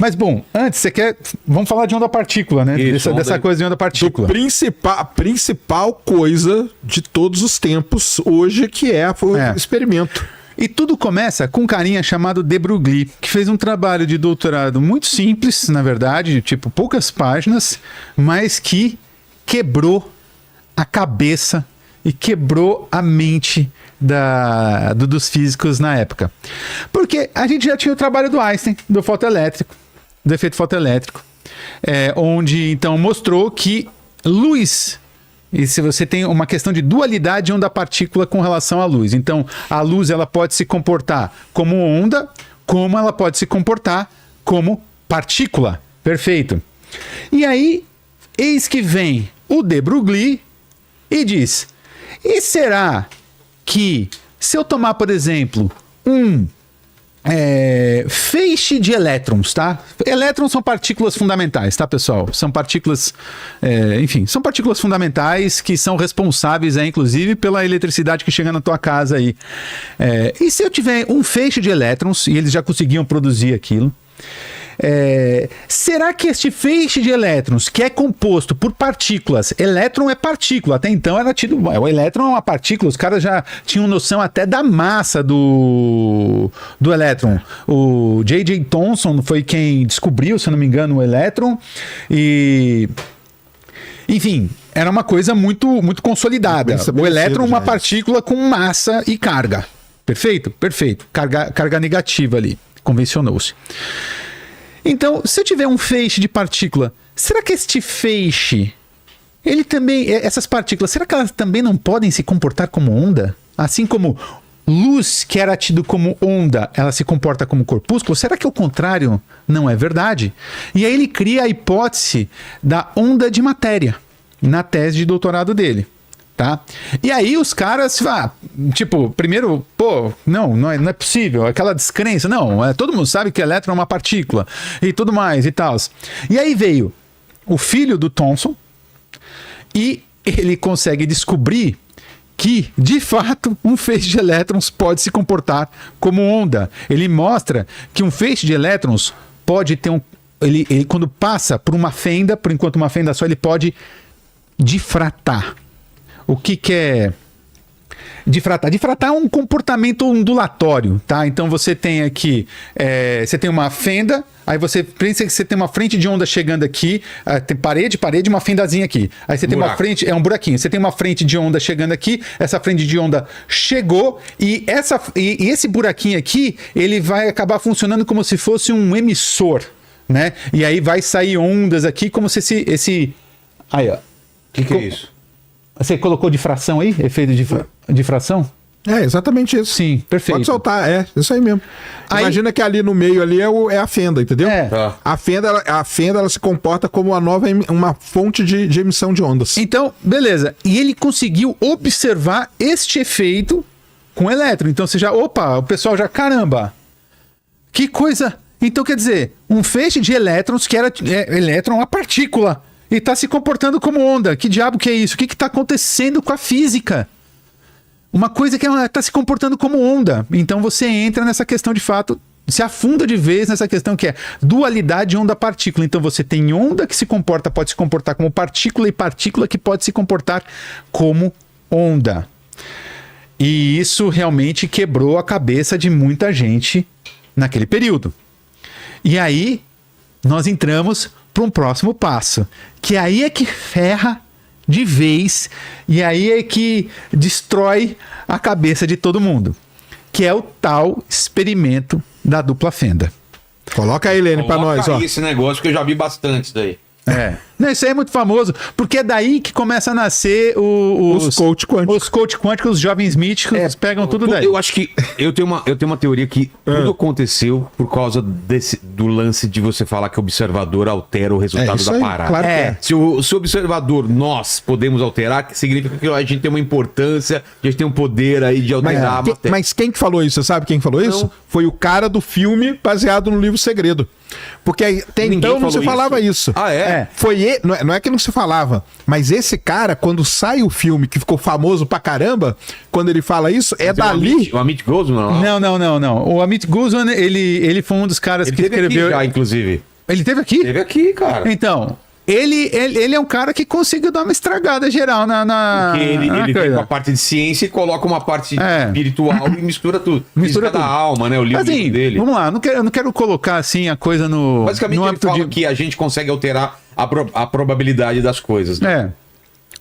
Mas, bom, antes, vamos falar de onda-partícula, né? Isso, dessa coisa de onda-partícula. A principal coisa de todos os tempos hoje, que é o experimento. E tudo começa com um carinha chamado de Broglie, que fez um trabalho de doutorado muito simples, na verdade, tipo poucas páginas, mas que quebrou a cabeça e quebrou a mente dos físicos na época. Porque a gente já tinha o trabalho do Einstein, do fotoelétrico, do efeito fotoelétrico, onde então mostrou que luz, e se você tem uma questão de dualidade onda-partícula com relação à luz. Então, a luz ela pode se comportar como onda, como ela pode se comportar como partícula. Perfeito. E aí, eis que vem o de Broglie e diz: e será que se eu tomar, por exemplo, um feixe de elétrons, tá? Elétrons são partículas fundamentais, tá, pessoal? São partículas, enfim, são partículas fundamentais que são responsáveis, inclusive, pela eletricidade que chega na tua casa aí. E se eu tiver um feixe de elétrons, e eles já conseguiam produzir aquilo, será que este feixe de elétrons, que é composto por partículas, elétron é partícula, até então era tido, o elétron é uma partícula, os caras já tinham noção até da massa do elétron. O J.J. Thomson foi quem descobriu, se eu não me engano, o elétron, e enfim, era uma coisa muito, muito consolidada. O elétron é uma partícula com massa e carga. Perfeito? Perfeito. Carga negativa ali, convencionou-se. Então, se eu tiver um feixe de partícula, será que este feixe, ele também, essas partículas, será que elas também não podem se comportar como onda? Assim como luz, que era tido como onda, ela se comporta como corpúsculo? Será que o contrário não é verdade? E aí ele cria a hipótese da onda de matéria, na tese de doutorado dele. Tá? E aí os caras, tipo, primeiro, não é possível, aquela descrença, todo mundo sabe que elétron é uma partícula e tudo mais e tal. E aí veio o filho do Thomson e ele consegue descobrir que, de fato, um feixe de elétrons pode se comportar como onda. Ele mostra que um feixe de elétrons pode ter ele quando passa por uma fenda, por enquanto uma fenda só, ele pode difratar. O que é difratar? Difratar é um comportamento ondulatório, tá? Então você tem aqui, você tem uma fenda, aí você pensa que você tem uma frente de onda chegando aqui, tem parede, uma fendazinha aqui. Aí você tem uma frente, um buraquinho. Você tem uma frente de onda chegando aqui, essa frente de onda chegou e esse buraquinho aqui, ele vai acabar funcionando como se fosse um emissor, né? E aí vai sair ondas aqui como se esse aí, ó. O que é isso? Você colocou difração aí? Efeito de difração? É exatamente isso. Sim, perfeito. Pode soltar, isso aí mesmo. Aí, imagina que ali no meio ali é a fenda, entendeu? Tá. A fenda ela se comporta como uma fonte de emissão de ondas. Então, beleza. E ele conseguiu observar este efeito com elétron. Então o pessoal já, caramba, que coisa. Então quer dizer, um feixe de elétrons, que era elétron, uma partícula, e está se comportando como onda. Que diabo que é isso? O que está acontecendo com a física? Uma coisa que está se comportando como onda. Então você entra nessa questão de fato, se afunda de vez nessa questão que é dualidade onda-partícula. Então você tem onda que pode se comportar como partícula e partícula que pode se comportar como onda. E isso realmente quebrou a cabeça de muita gente naquele período. E aí nós entramos para um próximo passo, que aí é que ferra de vez e aí é que destrói a cabeça de todo mundo, que é o tal experimento da dupla fenda. Coloca aí, Lene, para nós, ó. Esse negócio que eu já vi bastante isso daí. Não, isso aí é muito famoso, porque é daí que começa a nascer os coach quânticos. Os coach quânticos, os jovens míticos, pegam tudo daí. Eu acho que eu tenho uma teoria que tudo aconteceu por causa do lance de você falar que o observador altera o resultado da parada. Claro que é. Se o observador, nós podemos alterar, significa que a gente tem uma importância, a gente tem um poder aí de alterar a matéria. Mas quem que falou isso? Você sabe quem falou isso? Foi o cara do filme baseado no livro Segredo. Porque até então não se falava isso. Ah, é? Foi ele, não é que não se falava, mas esse cara, quando sai o filme, que ficou famoso pra caramba, quando ele fala isso, dali... O Amit Guzman? Não. O Amit Guzman, ele foi um dos caras que escreveu... Já, inclusive. Ele teve aqui? Teve aqui, cara. Então, ele é um cara que conseguiu dar uma estragada geral na Porque ele vem coisa. com a parte de ciência e coloca uma parte É. espiritual e mistura tudo. Mistura Física da tudo. alma, né? O livro Assim, dele. vamos lá, eu não quero colocar assim a coisa no Basicamente, no ele âmbito fala de... que a gente consegue alterar a probabilidade das coisas. Né?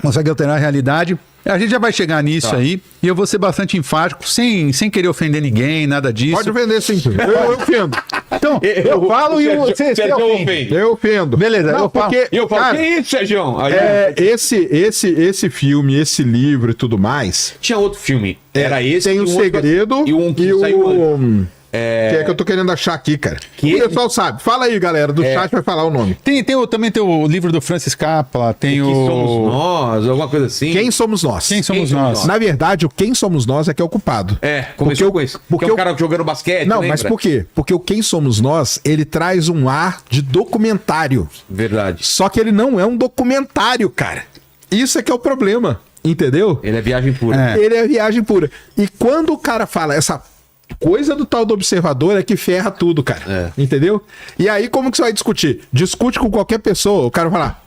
Consegue alterar a realidade. A gente já vai chegar nisso Tá. aí. E eu vou ser bastante enfático, sem querer ofender ninguém, nada disso. Pode vender sim. Eu ofendo. Então, eu falo e você ofende. ofende. Eu ofendo. Beleza, Não, eu falo. porque, E eu falo, cara, que isso, Sérgio? Aí, esse filme, esse livro e tudo mais, tinha outro filme. Era esse. tem e o um outro- Segredo E um que saiu antes. que é que eu tô querendo achar aqui, cara. Que O pessoal sabe. Fala aí, galera, do chat vai falar o nome. Também tem o livro do Francis Capra, tem Que o... somos nós, alguma coisa assim. Quem somos nós? Quem somos Quem somos nós? nós? Na verdade, o Quem Somos Nós é que é o culpado. É, começou com isso. Porque é um cara jogando basquete, Não, lembra? mas por quê? Porque o Quem Somos Nós, ele traz um ar de documentário. Verdade. Só que ele não é um documentário, cara. Isso é que é o problema, entendeu? Ele é viagem pura. É. Ele é viagem pura. E quando o cara fala essa coisa do tal do observador é que ferra tudo, cara. É. Entendeu? E aí como que você vai discutir? Discute com qualquer pessoa, o cara vai falar,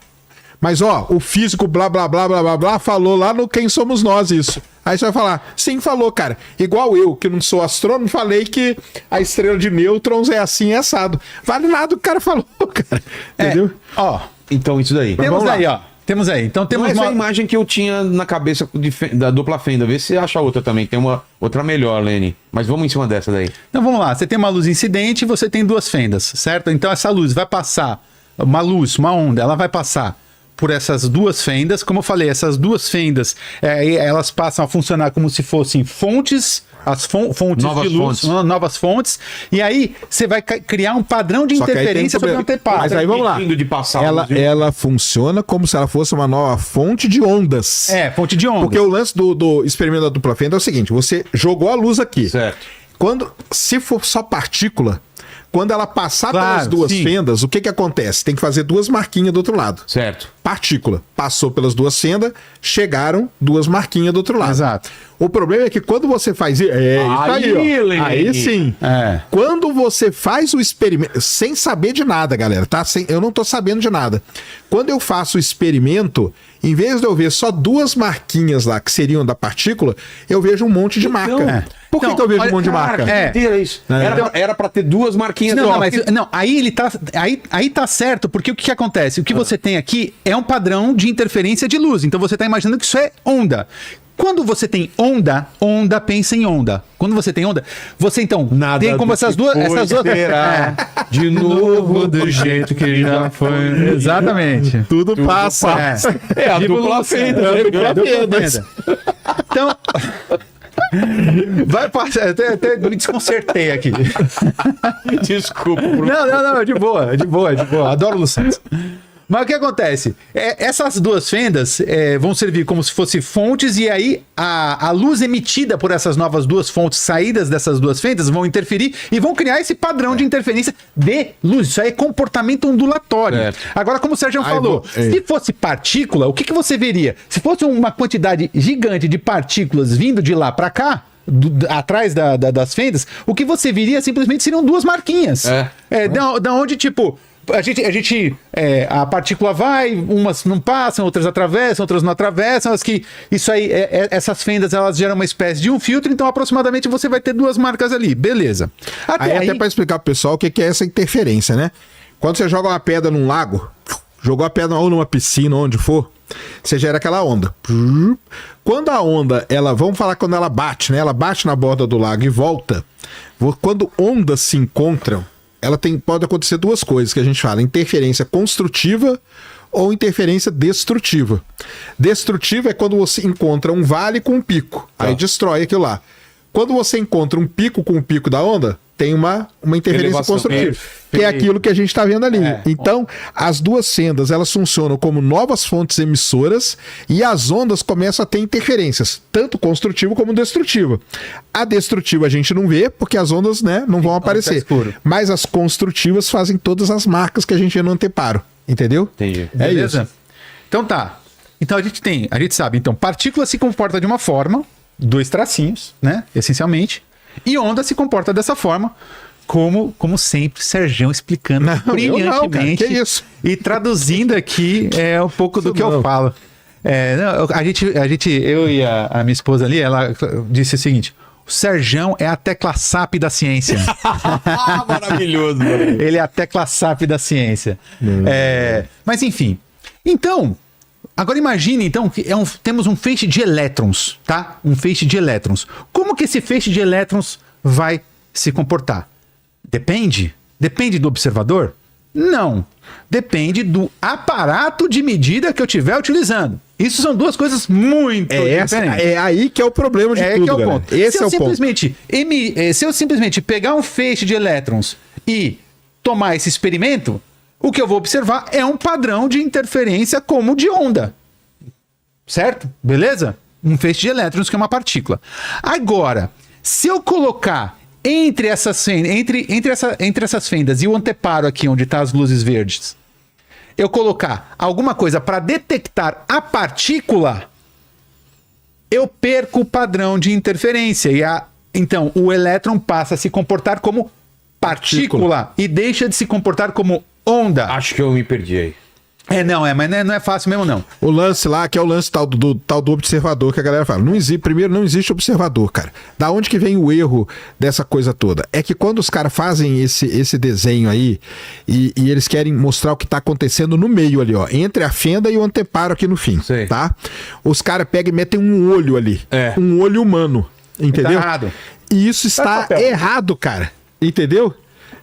mas ó, o físico blá blá blá blá blá blá falou lá no Quem Somos Nós isso. Aí você vai falar, sim, falou, cara. Igual eu, que não sou astrônomo, falei que a estrela de nêutrons é assim, é assado. Vale nada o cara falou, cara. Entendeu? Ó, Então, isso daí. temos vamos lá. aí, ó. Temos aí. Então Não temos é essa uma... a imagem que eu tinha na cabeça da dupla fenda. Vê se você acha outra também. Tem uma outra melhor, Lene. Mas vamos em cima dessa daí. Então vamos lá, você tem uma luz incidente e você tem duas fendas, certo? Então essa luz vai passar, uma luz, uma onda, ela vai passar por essas duas fendas. Como eu falei, essas duas fendas, elas passam a funcionar como se fossem fontes, as fontes Novas de luz, fontes. novas fontes. E aí você vai criar um padrão de Só que aí tem interferência sobre o problema. anteparo. Mas aí vamos lá. Impedindo de passar Ela, a luz. ela funciona como se ela fosse uma nova fonte de ondas. Fonte de onda. Porque o lance do experimento da dupla fenda é o seguinte: você jogou a luz aqui. Certo. Se for só partícula, quando ela passar Claro, pelas duas sim. fendas, o que acontece? Tem que fazer duas marquinhas do outro lado. Certo. Partícula. Passou pelas duas fendas, chegaram duas marquinhas do outro lado. Exato. O problema é que quando você faz isso. É isso aí, ó. Lene. Aí sim. É. Quando você faz o experimento, sem saber de nada, galera, tá? Eu não tô sabendo de nada. Quando eu faço o experimento, em vez de eu ver só duas marquinhas lá, que seriam da partícula, eu vejo um monte de marca. é. Por que, Então, que eu vejo olha, um monte de Cara, marca? que doideira isso. Era pra ter duas marquinhas Não, só. não, mas não, aí ele tá. Aí tá certo, porque o que acontece? O que você tem aqui é um padrão de interferência de luz. Então você tá imaginando que isso é onda. Quando você tem onda, pensa em onda. Quando você tem onda, você então tem como essas duas. Essas duas será de novo do jeito que já foi. Exatamente. Tudo passa. É a Tipo dupla Luciano. fenda. É a né? dupla Dupla fenda. fenda. Então. Vai passar. Até me desconcertei aqui. Desculpa. Bruno. Não, de boa. Adoro o Luciano. Mas o que acontece? Essas duas fendas vão servir como se fossem fontes, e aí a luz emitida por essas novas duas fontes, saídas dessas duas fendas, vão interferir e vão criar esse padrão de interferência de luz. Isso aí é comportamento ondulatório. Certo. Agora, como o Sérgio falou, é. se fosse partícula, o que você veria? Se fosse uma quantidade gigante de partículas vindo de lá para cá, atrás das fendas, o que você veria simplesmente seriam duas marquinhas. Da onde, tipo, a partícula vai, umas não passam, outras atravessam, outras não atravessam. Isso aí, essas fendas, elas geram uma espécie de um filtro, então aproximadamente você vai ter duas marcas ali, beleza. Até para explicar pro pessoal o que é essa interferência, né? Quando você joga uma pedra num lago, jogou a pedra ou numa piscina, onde for, você gera aquela onda. Quando a onda, vamos falar quando ela bate, né? Ela bate na borda do lago e volta. Quando ondas se encontram, pode acontecer duas coisas que a gente fala: interferência construtiva ou interferência destrutiva. Destrutiva é quando você encontra um vale com um pico, aí destrói aquilo lá. Quando você encontra um pico com o pico da onda, tem uma interferência Elevação. construtiva, que é aquilo que a gente está vendo ali. Então, as duas fendas, elas funcionam como novas fontes emissoras, e as ondas começam a ter interferências, tanto construtiva como destrutiva. A destrutiva a gente não vê, porque as ondas, né, não vão aparecer. escuro. Mas as construtivas fazem todas as marcas que a gente vê no anteparo. Entendeu? Entendi. É Beleza? isso. Então tá. Então a gente sabe, então, partícula se comporta de uma forma, dois tracinhos, né? Essencialmente. E onda se comporta dessa forma, como sempre, Sergião explicando Não, eu não, cara, brilhantemente. que isso? E traduzindo aqui um pouco do Isso que não. eu falo. Eu e a minha esposa ali, ela disse o seguinte: o Sergião é a tecla SAP da ciência. Maravilhoso, mano. Ele é a tecla SAP da ciência. Mas enfim. Então, agora imagine então que temos um feixe de elétrons, tá? Um feixe de elétrons. Como que esse feixe de elétrons vai se comportar? Depende do observador? Não. Depende do aparato de medida que eu estiver utilizando. Isso são duas coisas muito diferentes. É aí que é o problema de tudo, Que é o galera. ponto. Esse se é eu o ponto. se eu simplesmente pegar um feixe de elétrons e tomar esse experimento, o que eu vou observar é um padrão de interferência como de onda. Certo? Beleza? Um feixe de elétrons que é uma partícula. Agora, se eu colocar entre essas fendas e o anteparo aqui onde está as luzes verdes, eu colocar alguma coisa para detectar a partícula, eu perco o padrão de interferência. Então, o elétron passa a se comportar como partícula e deixa de se comportar como onda. Acho que eu me perdi aí. Mas não é fácil mesmo, não. O lance lá, que é o lance tal do observador que a galera fala. Primeiro, não existe observador, cara. Da onde que vem o erro dessa coisa toda? É que quando os caras fazem esse desenho aí e eles querem mostrar o que tá acontecendo no meio ali, ó, entre a fenda e o anteparo aqui no fim, Sei. tá? Os caras pegam e metem um olho ali. É. Um olho humano, entendeu? Tá errado. E isso está papel. errado, cara. Entendeu?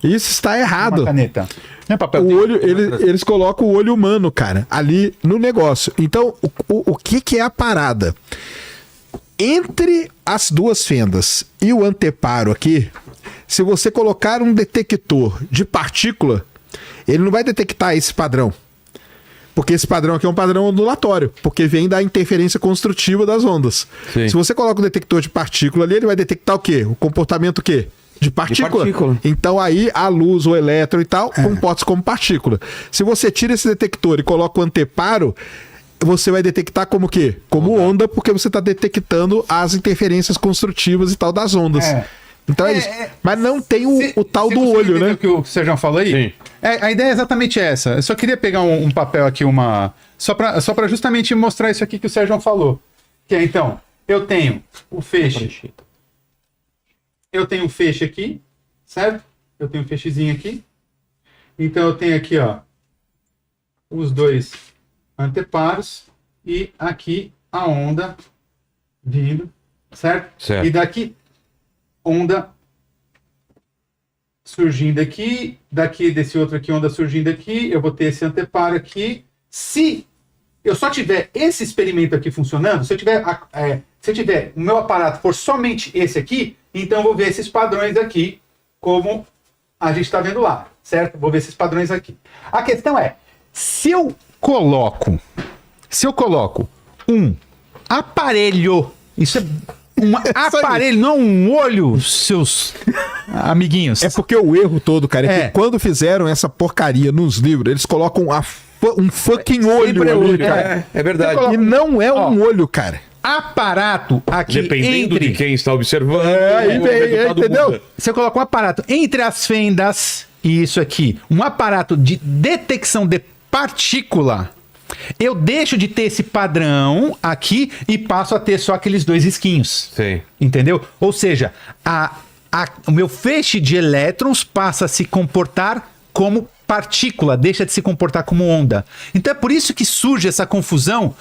Isso está errado. Uma caneta. Não é papel. O olho, eles colocam o olho humano, cara, ali no negócio. Então, o que é a parada? Entre as duas fendas e o anteparo aqui, se você colocar um detector de partícula, ele não vai detectar esse padrão. Porque esse padrão aqui é um padrão ondulatório, porque vem da interferência construtiva das ondas. Sim. Se você coloca um detector de partícula ali, ele vai detectar o quê? O comportamento o quê? De partícula. Então aí a luz, o elétron e tal, comporta-se como partícula. Se você tira esse detector e coloca o anteparo, você vai detectar como o quê? Como onda, porque você está detectando as interferências construtivas e tal das ondas. Então é isso. Mas não tem o tal do olho, né? O que o Sérgio falou aí? Sim. A ideia é exatamente essa. Eu só queria pegar um papel aqui, só para justamente mostrar isso aqui que o Sérgio falou. Que é, então, eu tenho o feixe. Eu tenho um feixe aqui, certo? Eu tenho um feixezinho aqui. Então eu tenho aqui, ó, os dois anteparos e aqui a onda vindo, certo? Certo. E daqui onda surgindo aqui, daqui desse outro aqui onda surgindo aqui, eu vou ter esse anteparo aqui. Se eu só tiver esse experimento aqui funcionando, se eu tiver o meu aparato for somente esse aqui, então eu vou ver esses padrões aqui, como a gente está vendo lá, certo? Vou ver esses padrões aqui. A questão é, se eu coloco um aparelho, isso é um aparelho, não um olho, seus amiguinhos. É porque o erro todo, cara, é que quando fizeram essa porcaria nos livros, eles colocam um fucking olho ali, cara. É verdade. E não é um olho, cara. Aparato aqui Dependendo de quem está observando. Aí vem, entendeu? Você coloca um aparato entre as fendas e isso aqui, um aparato de detecção de partícula, eu deixo de ter esse padrão aqui e passo a ter só aqueles dois risquinhos. Sim. Entendeu? Ou seja, o meu feixe de elétrons passa a se comportar como partícula, deixa de se comportar como onda. Então é por isso que surge essa confusão.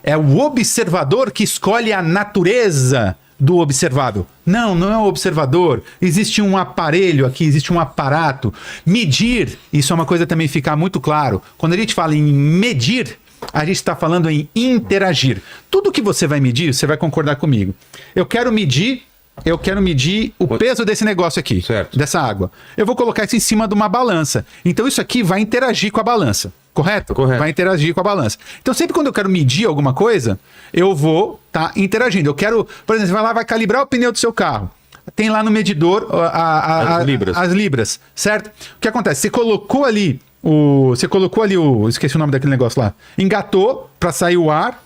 É o observador que escolhe a natureza do observado. Não é o observador. Existe um aparelho aqui, existe um aparato. Medir, isso é uma coisa também ficar muito claro. Quando a gente fala em medir, a gente está falando em interagir. Tudo que você vai medir, você vai concordar comigo. Eu quero medir o peso desse negócio aqui, certo, dessa água. Eu vou colocar isso em cima de uma balança. Então isso aqui vai interagir com a balança. Correto? Vai interagir com a balança. Então sempre quando eu quero medir alguma coisa, eu vou estar interagindo. Eu quero, por exemplo, você vai calibrar o pneu do seu carro. Tem lá no medidor as libras, certo? O que acontece? Você colocou ali esqueci o nome daquele negócio lá. Engatou para sair o ar,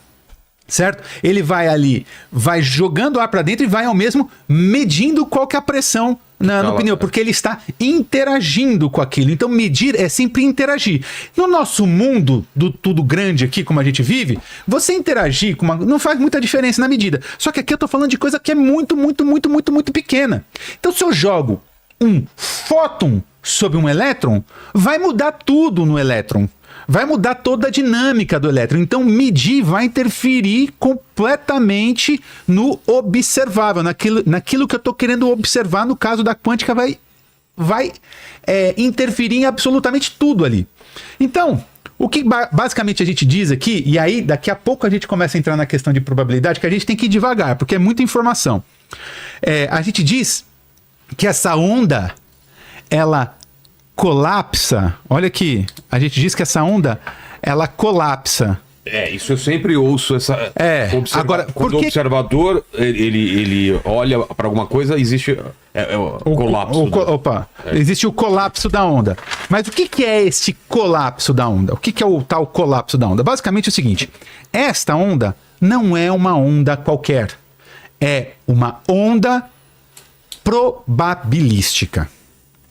certo? Ele vai ali, vai jogando ar para dentro e vai ao mesmo medindo qual que é a pressão no pneu, porque ele está interagindo com aquilo. Então, medir é sempre interagir. No nosso mundo do tudo grande aqui, como a gente vive, você interagir com não faz muita diferença na medida. Só que aqui eu tô falando de coisa que é muito, muito, muito, muito, muito pequena. Então, se eu jogo um fóton sobre um elétron, vai mudar tudo no elétron. Vai mudar toda a dinâmica do elétron. Então, medir vai interferir completamente no observável, naquilo que eu estou querendo observar. No caso da quântica, vai interferir em absolutamente tudo ali. Então, o que basicamente a gente diz aqui, e aí daqui a pouco a gente começa a entrar na questão de probabilidade, que a gente tem que ir devagar, porque é muita informação. A gente diz que essa onda, ela colapsa. Olha aqui, a gente diz que essa onda, ela colapsa. Isso eu sempre ouço agora, quando o observador ele olha para alguma coisa, existe o colapso. Existe o colapso da onda. Mas o que é esse colapso da onda? O que é o tal colapso da onda? Basicamente é o seguinte: esta onda não é uma onda qualquer. É uma onda probabilística.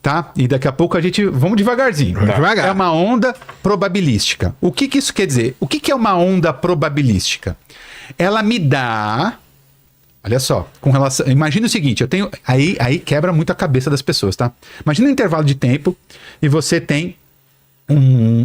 Tá? E daqui a pouco vamos devagarzinho. Devagar. É uma onda probabilística. O que isso quer dizer? O que é uma onda probabilística? Ela me dá... Olha só, com relação... Imagina o seguinte, eu tenho... Aí quebra muito a cabeça das pessoas, tá? Imagina um intervalo de tempo e você tem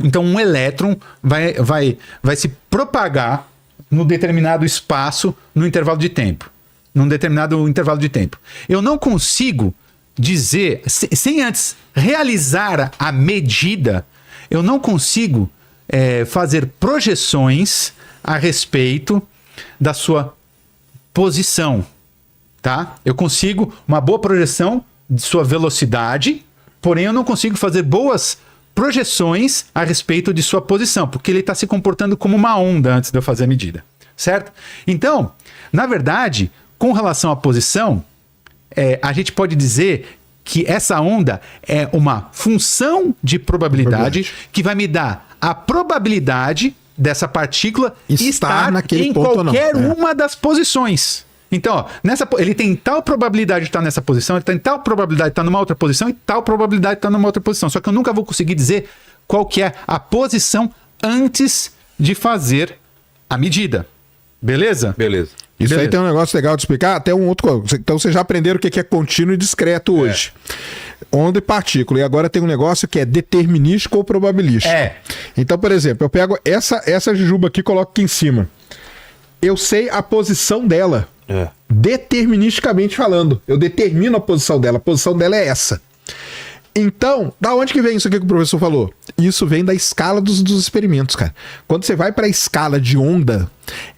Então um elétron vai se propagar no determinado espaço no intervalo de tempo. Num determinado intervalo de tempo. Eu não consigo dizer, sem antes realizar a medida, eu não consigo fazer projeções a respeito da sua posição, tá? Eu consigo uma boa projeção de sua velocidade, porém eu não consigo fazer boas projeções a respeito de sua posição, porque ele está se comportando como uma onda antes de eu fazer a medida, certo? Então, na verdade, com relação à posição, a gente pode dizer que essa onda é uma função de probabilidade que vai me dar a probabilidade dessa partícula estar naquele em ponto qualquer uma das posições. Então, ó, ele tem tal probabilidade de estar nessa posição, ele tem tal probabilidade de estar numa outra posição e tal probabilidade de estar numa outra posição. Só que eu nunca vou conseguir dizer qual que é a posição antes de fazer a medida. Beleza? Beleza. Isso Beleza. aí tem um negócio legal de explicar, até um outro... Então vocês já aprenderam o que é contínuo e discreto hoje. Onda e partícula. E agora tem um negócio que é determinístico ou probabilístico. Então, por exemplo, eu pego essa jujuba aqui e coloco aqui em cima. Eu sei a posição dela. Deterministicamente falando. Eu determino a posição dela. A posição dela é essa. Então, da onde que vem isso aqui que o professor falou? Isso vem da escala dos experimentos, cara. Quando você vai para a escala de onda,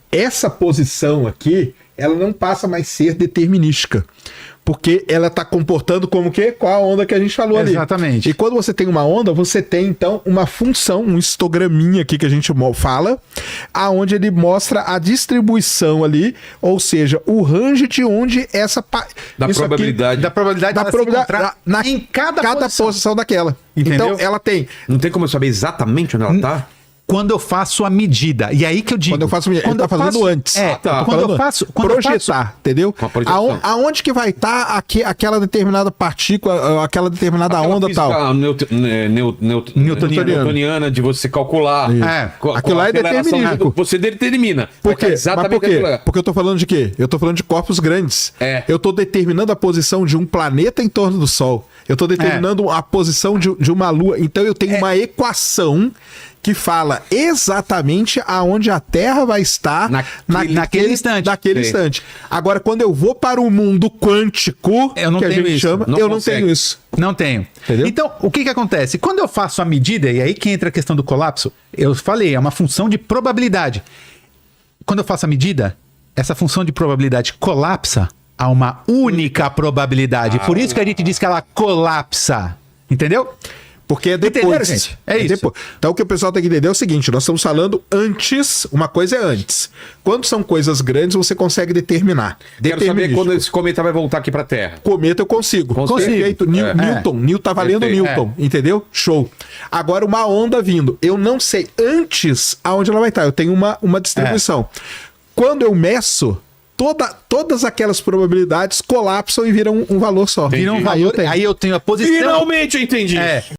essa posição aqui, ela não passa mais a ser determinística. Porque ela está comportando como que? Qual a onda que a gente falou ali. Exatamente. E quando você tem uma onda, você tem, então, uma função, um histograminha aqui que a gente fala, aonde ele mostra a distribuição ali, ou seja, o range de onde essa... Da probabilidade. Da probabilidade de se encontrar em cada posição daquela. Entendeu? Então, ela tem... Não tem como eu saber exatamente onde ela está? Quando eu faço a medida. E aí que eu digo... Quando eu faço a medida, ele tá fazendo antes. Quando eu faço... projetar, entendeu? Aonde que vai estar aquela determinada partícula, aquela determinada onda tal? Newtoniana de você calcular. Aquilo lá é determinístico. Você determina. Por quê? Exatamente. Mas por quê? Porque eu tô falando de quê? Eu tô falando de corpos grandes. Eu tô determinando a posição de um planeta em torno do Sol. Eu tô determinando a posição de uma Lua. Então eu tenho uma equação que fala exatamente aonde a Terra vai estar naquele instante. Agora, quando eu vou para o mundo quântico, eu não tenho isso. Eu não tenho isso. Não tenho. Entendeu? Então, o que acontece? Quando eu faço a medida, e aí que entra a questão do colapso, eu falei, é uma função de probabilidade. Quando eu faço a medida, essa função de probabilidade colapsa a uma única probabilidade. Por isso que a gente diz que ela colapsa. Entendeu? Porque é depois. Entenderam, gente? É isso. Depois. Então o que o pessoal tem que entender é o seguinte, nós estamos falando antes, uma coisa é antes. Quando são coisas grandes, você consegue determinar. Quero saber quando esse cometa vai voltar aqui para a Terra. Cometa eu consigo. Perfeito. Newton tá valendo Newton, entendeu? Show. Agora uma onda vindo, eu não sei antes aonde ela vai estar, eu tenho uma distribuição. quando eu meço, todas aquelas probabilidades colapsam e viram um valor só. Vira um Aí valor, eu tenho. aí eu tenho a posição. Finalmente eu entendi. É,